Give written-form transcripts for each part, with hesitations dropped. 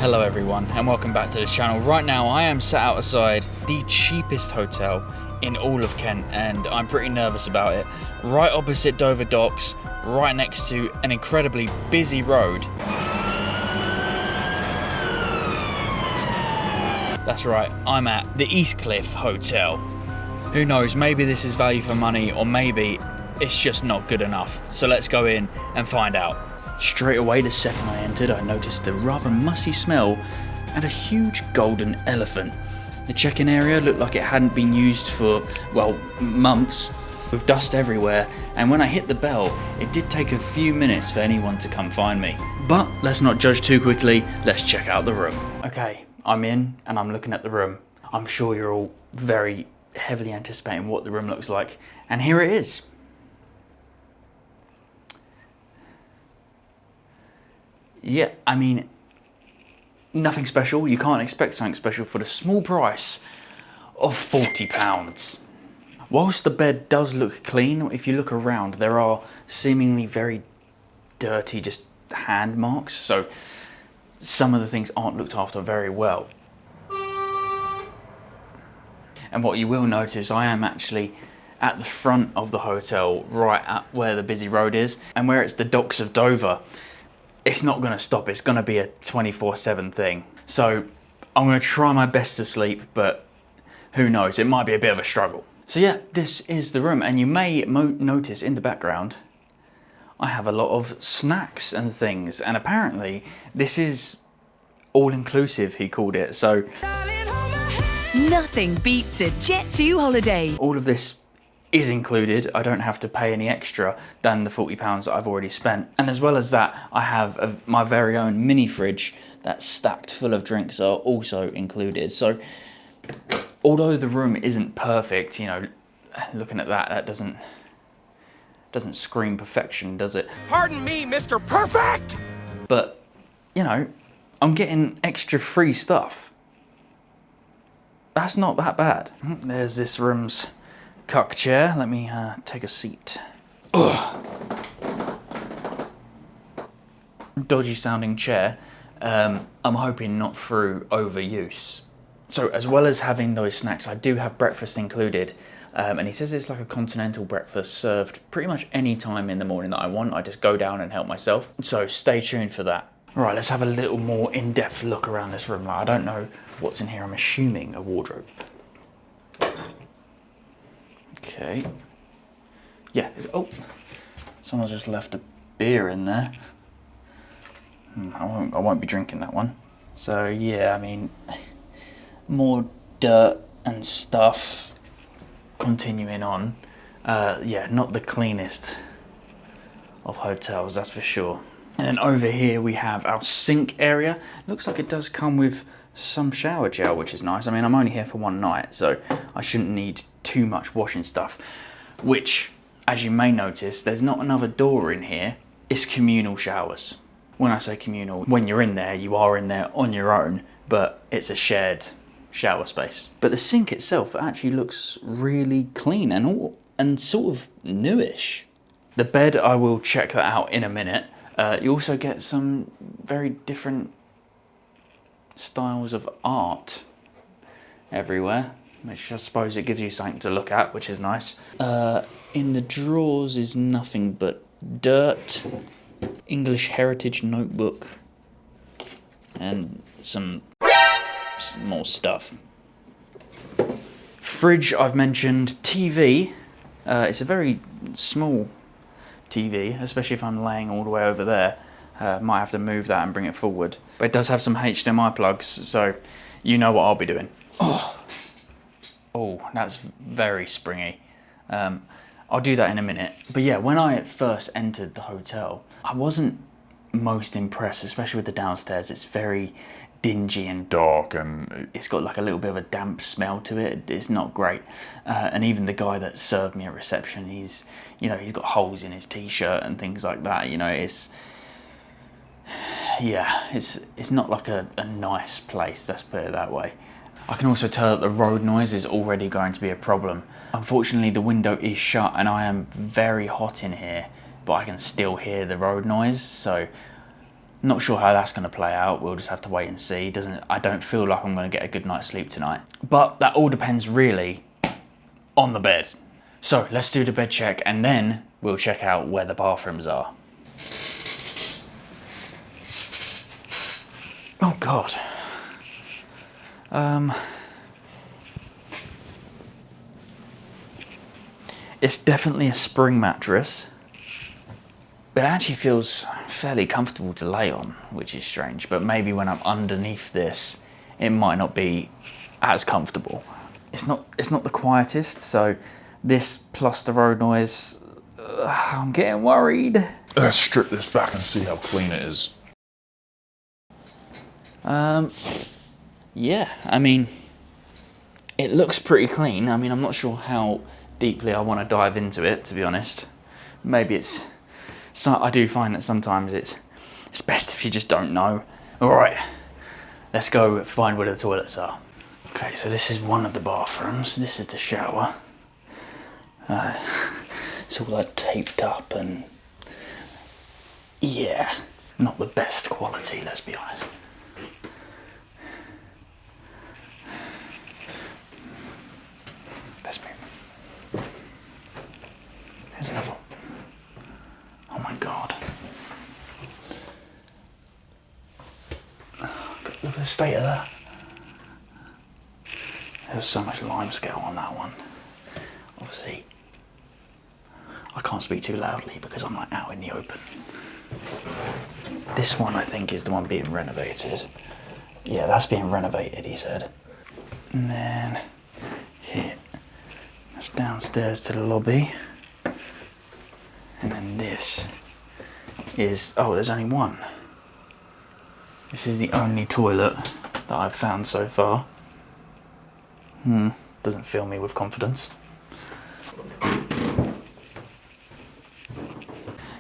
Hello everyone and welcome back to the channel. Right now I am sat outside the cheapest hotel in all of Kent and I'm pretty nervous about it. Right opposite Dover Docks, right next to an incredibly busy road. That's right, I'm at the Eastcliff Hotel. Who knows, maybe this is value for money or maybe it's just not good enough. So let's go in and find out. Straight away, the second I entered, I noticed a rather musty smell and a huge golden elephant. The check-in area looked like it hadn't been used for, well, months, with dust everywhere, and when I hit the bell, it did take a few minutes for anyone to come find me. But let's not judge too quickly, let's check out the room. Okay, I'm in and I'm looking at the room. I'm sure you're all very heavily anticipating what the room looks like, and here it is. Yeah, I mean, nothing special. You can't expect something special for the small price of £40. Whilst the bed does look clean, if you look around, there are seemingly very dirty, just hand marks. So some of the things aren't looked after very well. And what you will notice, I am actually at the front of the hotel, right at where the busy road is, and where it's the docks of Dover. It's not going to stop, it's going to be a 24/7 thing. So I'm going to try my best to sleep, but who knows, it might be a bit of a struggle. So yeah, this is the room, and you may notice in the background, I have a lot of snacks and things, and apparently this is all-inclusive, he called it, so nothing beats a Jet2 holiday. all of this is included. I don't have to pay any extra than the £40 that I've already spent. And as well as that, I have my very own mini fridge that's stacked full of drinks are also included. So although the room isn't perfect, you know, looking at that doesn't scream perfection, does it? Pardon me, Mr. Perfect! But, you know, I'm getting extra free stuff. That's not that bad. There's this room's cuck chair. Let me take a seat. Ugh. Dodgy sounding chair. I'm hoping not through overuse. So as well as having those snacks, I do have breakfast included. And he says it's like a continental breakfast served pretty much any time in the morning that I want. I just go down and help myself. So stay tuned for that. All right, let's have a little more in-depth look around this room. I don't know what's in here. I'm assuming a wardrobe. Okay. Yeah. Oh, someone's just left a beer in there. I won't be drinking that one. So yeah, I mean, more dirt and stuff. Continuing on. Yeah, not the cleanest of hotels, that's for sure. And then over here we have our sink area. Looks like it does come with some shower gel, which is nice. I mean, I'm only here for one night, so I shouldn't need too much washing stuff, which, as you may notice, there's not another door in here. It's communal showers. When I say communal, when you're in there, you are in there on your own, but it's a shared shower space. But the sink itself actually looks really clean and sort of newish. The bed, I will check that out in a minute. You also get some very different styles of art everywhere, which I suppose it gives you something to look at, which is nice. In the drawers is nothing but dirt, English Heritage notebook, and some more stuff. Fridge I've mentioned. TV, it's a very small TV, especially if I'm laying all the way over there. Might have to move that and bring it forward. But it does have some HDMI plugs, so you know what I'll be doing. Oh, that's very springy. I'll do that in a minute. But yeah, when I first entered the hotel, I wasn't most impressed, especially with the downstairs. It's very dingy and dark, and it's got like a little bit of a damp smell to it. It's not great. And even the guy that served me at reception, he's got holes in his t-shirt and things like that. You know, it's not like a nice place, let's put it that way. I can also tell that the road noise is already going to be a problem. Unfortunately, the window is shut and I am very hot in here, but I can still hear the road noise, so Not sure how that's going to play out. We'll just have to wait and see. I don't feel like I'm going to get a good night's sleep tonight. But that all depends really on the bed. So let's do the bed check and then we'll check out where the bathrooms are. Oh God. It's definitely a spring mattress. It actually feels fairly comfortable to lay on, which is strange, but maybe when I'm underneath this, it might not be as comfortable. It's not the quietest, so this plus the road noise, I'm getting worried. Let's strip this back and see how clean it is. Yeah, I mean, it looks pretty clean. I mean, I'm not sure how deeply I want to dive into it, to be honest. Maybe I do find that sometimes it's best if you just don't know. All right, let's go find where the toilets are. Okay, so this is one of the bathrooms. This is the shower. It's all like taped up and yeah, not the best quality, let's be honest. Let's move. Here's another one. Oh my God. Look at the state of that. There's so much limescale on that one. Obviously, I can't speak too loudly because I'm like out in the open. This one I think is the one being renovated. Yeah, that's being renovated, he said. And then here, that's downstairs to the lobby. And then this is, oh, there's only one. This is the only toilet that I've found so far. Doesn't fill me with confidence.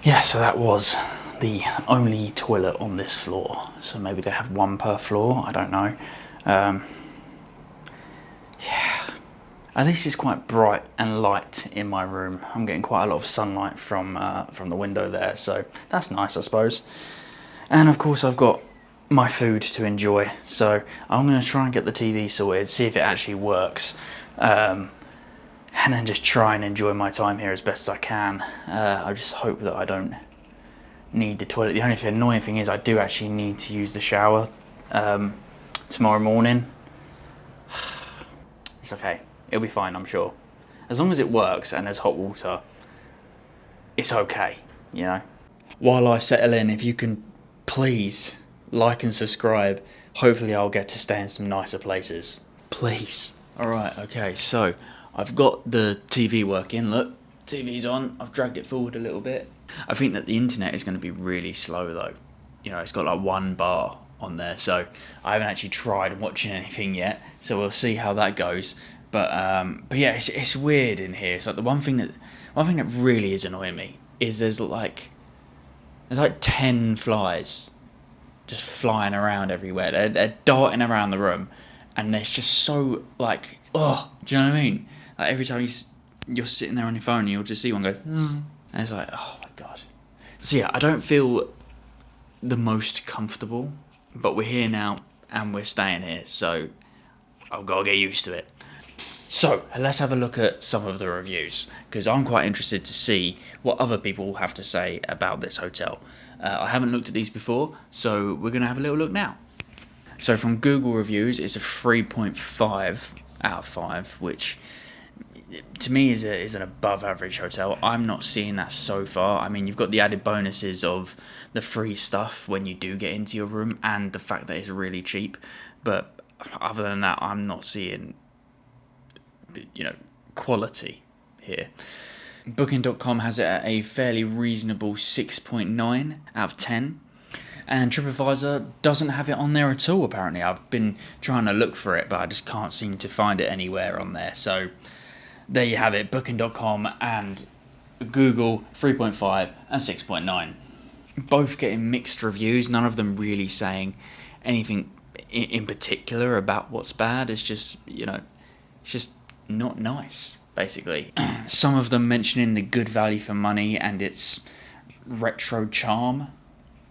Yeah, so that was the only toilet on this floor. So maybe they have one per floor, I don't know. Yeah, at least it's quite bright and light in my room. I'm getting quite a lot of sunlight from the window there, so that's nice, I suppose. And of course I've got my food to enjoy, so I'm going to try and get the TV sorted, see if it actually works, and then just try and enjoy my time here as best as I can. I just hope that I don't need the toilet. The only annoying thing is I do actually need to use the shower tomorrow morning. It's okay, it'll be fine, I'm sure. As long as it works and there's hot water, it's okay, you know. While I settle in, if you can please like and subscribe, hopefully I'll get to stay in some nicer places. Please. Alright, okay, so I've got the TV working. Look, TV's on. I've dragged it forward a little bit. I think that the internet is going to be really slow though. You know, it's got like one bar on there, so I haven't actually tried watching anything yet, so we'll see how that goes. But yeah, it's weird in here. It's like the one thing that really is annoying me is there's like 10 flies just flying around everywhere. They're darting around the room, and it's just so like, oh, do you know what I mean? Like every time you're sitting there on your phone, you'll just see one go, and it's like, oh my God. So yeah, I don't feel the most comfortable, but we're here now and we're staying here, so I've got to get used to it. So let's have a look at some of the reviews, because I'm quite interested to see what other people have to say about this hotel. I haven't looked at these before, so we're going to have a little look now. So from Google reviews, it's a 3.5 out of 5, which to me is an above average hotel. I'm not seeing that so far. I mean, you've got the added bonuses of the free stuff when you do get into your room and the fact that it's really cheap. But other than that, I'm not seeing, you know, quality here. Booking.com has it at a fairly reasonable 6.9 out of 10. And TripAdvisor doesn't have it on there at all, apparently. I've been trying to look for it, but I just can't seem to find it anywhere on there. So there you have it, Booking.com and Google 3.5 and 6.9. Both getting mixed reviews, none of them really saying anything in particular about what's bad. It's just, you know, it's just not nice, basically. Some of them mentioning the good value for money and its retro charm.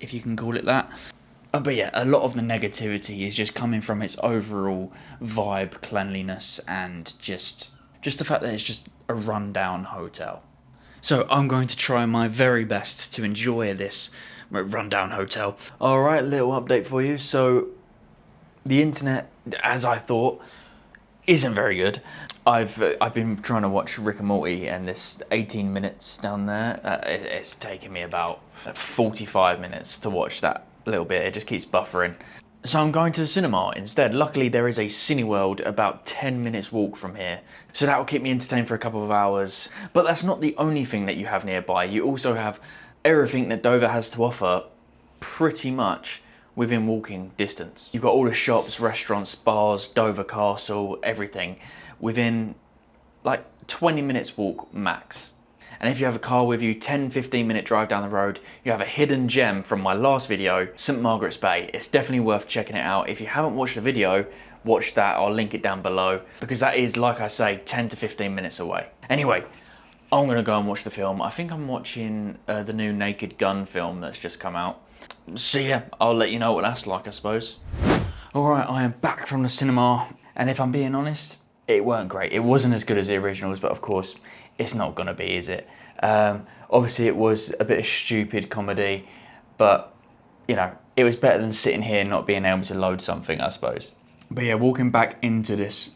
if you can call it that. But yeah, a lot of the negativity is just coming from its overall vibe, cleanliness, and just the fact that it's just a rundown hotel. So I'm going to try my very best to enjoy this rundown hotel. Alright, little update for you. So the internet, as I thought, isn't very good. I've been trying to watch Rick and Morty, and this 18 minutes down there, it's taken me about 45 minutes to watch that little bit. It just keeps buffering. So I'm going to the cinema instead. Luckily there is a Cineworld about 10 minutes walk from here, so that will keep me entertained for a couple of hours. But that's not the only thing that you have nearby. You also have everything that Dover has to offer pretty much within walking distance. You've got all the shops, restaurants, bars, Dover Castle, everything within like 20 minutes walk max. And if you have a car with you, 10-15 minute drive down the road, you have a hidden gem from my last video, St Margaret's Bay. It's definitely worth checking it out. If you haven't watched the video, watch that. I'll link it down below, because that is, like I say, 10 to 15 minutes away. Anyway, I'm gonna go and watch the film. I think I'm watching the new Naked Gun film that's just come out. So yeah, I'll let you know what that's like, I suppose. Alright, I am back from the cinema, and if I'm being honest, it weren't great. It wasn't as good as the originals, but of course, it's not gonna be, is it? Obviously it was a bit of stupid comedy, but you know, it was better than sitting here not being able to load something, I suppose. But yeah, walking back into this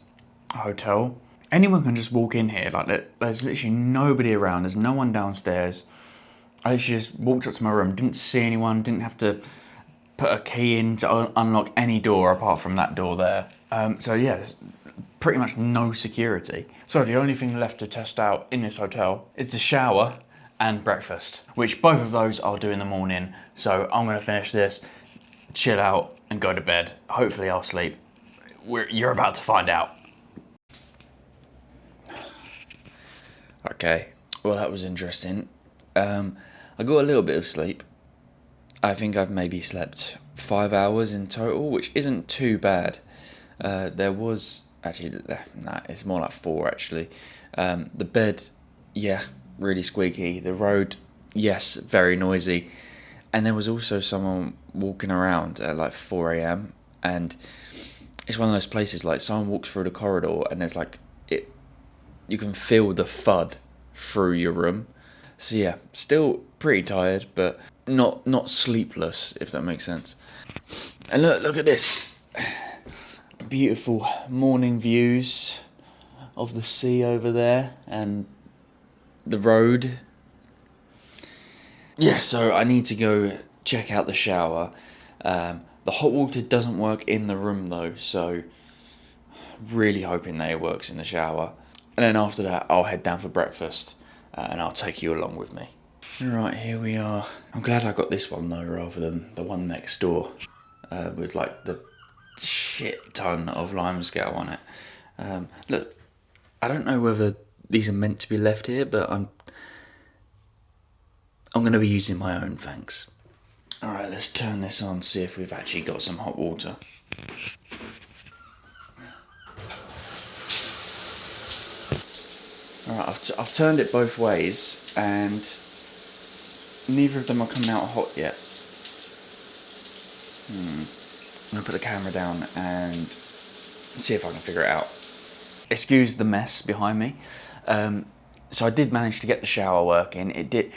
hotel, anyone can just walk in here. Like, there's literally nobody around, there's no one downstairs. I literally just walked up to my room, didn't see anyone, didn't have to put a key in to unlock any door apart from that door there. So yeah, there's pretty much no security. So the only thing left to test out in this hotel is the shower and breakfast, which both of those I'll do in the morning. So I'm gonna finish this, chill out and go to bed. Hopefully I'll sleep. You're about to find out. Okay, well that was interesting. I got a little bit of sleep. I think I've maybe slept 5 hours in total, which isn't too bad. There was actually, nah, it's more like 4 actually. The bed, yeah, really squeaky. The road, yes, very noisy. And there was also someone walking around at like 4 AM, and it's one of those places like someone walks through the corridor and there's like, you can feel the thud through your room. So yeah, still pretty tired, but not sleepless, if that makes sense. And look at this. Beautiful morning views of the sea over there and the road. Yeah, so I need to go check out the shower. The hot water doesn't work in the room though, so really hoping that it works in the shower. And then after that, I'll head down for breakfast, and I'll take you along with me. Right, here we are. I'm glad I got this one though, rather than the one next door, with like the shit ton of limescale on it. Look, I don't know whether these are meant to be left here, but I'm going to be using my own, thanks. Alright, let's turn this on, see if we've actually got some hot water. Alright, I've turned it both ways, and neither of them are coming out hot yet. I'm going to put the camera down and see if I can figure it out. Excuse the mess behind me. So I did manage to get the shower working. It did.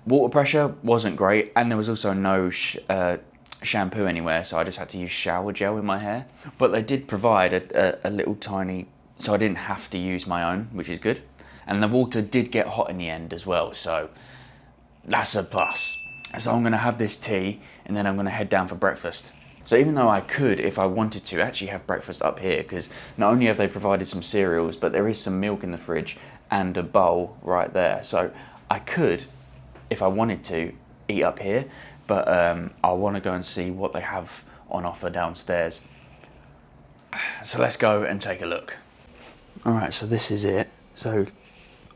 Water pressure wasn't great, and there was also no shampoo anywhere, so I just had to use shower gel in my hair. But they did provide a little tiny, so I didn't have to use my own, which is good. And the water did get hot in the end as well, so that's a plus. So I'm gonna have this tea, and then I'm gonna head down for breakfast. So even though I could, if I wanted to, actually have breakfast up here, because not only have they provided some cereals, but there is some milk in the fridge and a bowl right there. So I could, if I wanted to, eat up here, but I want to go and see what they have on offer downstairs. So let's go and take a look. Alright, so this is it. So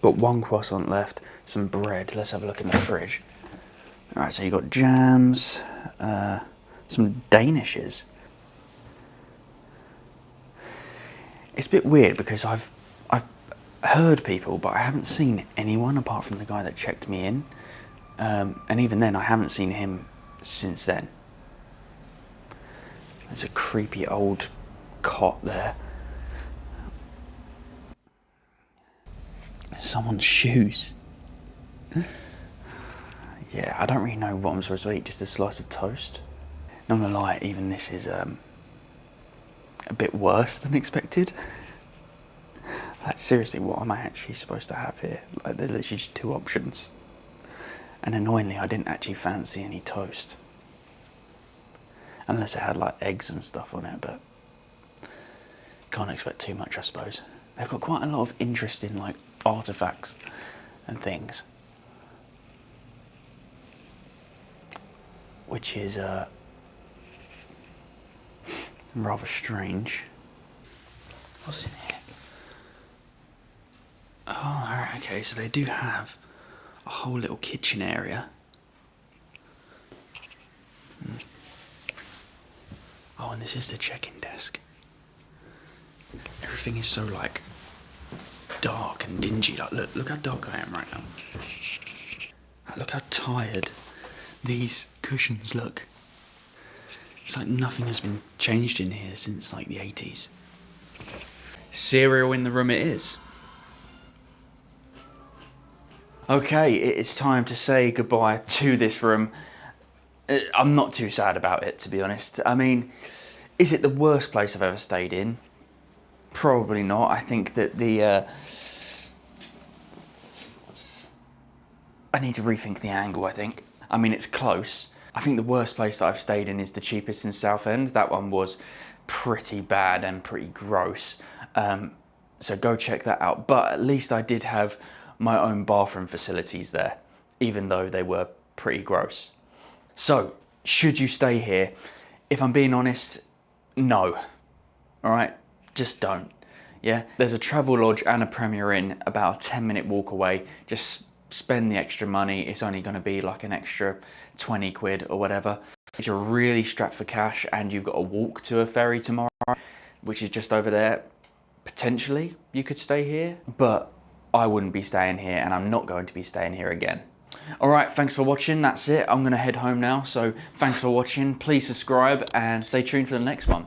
got one croissant left, some bread. Let's have a look in the fridge. Alright, so you got jams, some Danishes. It's a bit weird because I've heard people, but I haven't seen anyone apart from the guy that checked me in. And even then, I haven't seen him since then. There's a creepy old cot there. Someone's shoes. Yeah, I don't really know what I'm supposed to eat, just a slice of toast. Not gonna lie, even this is a bit worse than expected. Like, seriously, what am I actually supposed to have here? Like, there's literally just 2 options. And annoyingly, I didn't actually fancy any toast. Unless it had like eggs and stuff on it, but can't expect too much, I suppose. They've got quite a lot of interesting like artifacts and things, which is rather strange. What's in here? Oh, alright, okay, so they do have a whole little kitchen area. Oh, and this is the check-in desk. Everything is so like dark and dingy. Like, look how dark I am right now. Like, look how tired these cushions look. It's like nothing has been changed in here since like the 80s. Cereal in the room it is. Okay, it is time to say goodbye to this room. I'm not too sad about it, to be honest. I mean, is it the worst place I've ever stayed in? Probably not. I think that I need to rethink the angle, I think. I mean, it's close. I think the worst place that I've stayed in is the cheapest in Southend. That one was pretty bad and pretty gross. So go check that out. But at least I did have my own bathroom facilities there, even though they were pretty gross. So, should you stay here? If I'm being honest, no. All right, just don't. Yeah, there's a Travelodge and a Premier Inn about a 10-minute walk away. Just spend the extra money. It's only going to be like an extra 20 quid or whatever. If you're really strapped for cash and you've got to walk to a ferry tomorrow, which is just over there, potentially you could stay here, but I wouldn't be staying here, and I'm not going to be staying here again. All right, thanks for watching. That's it. I'm going to head home now. So thanks for watching. Please subscribe and stay tuned for the next one.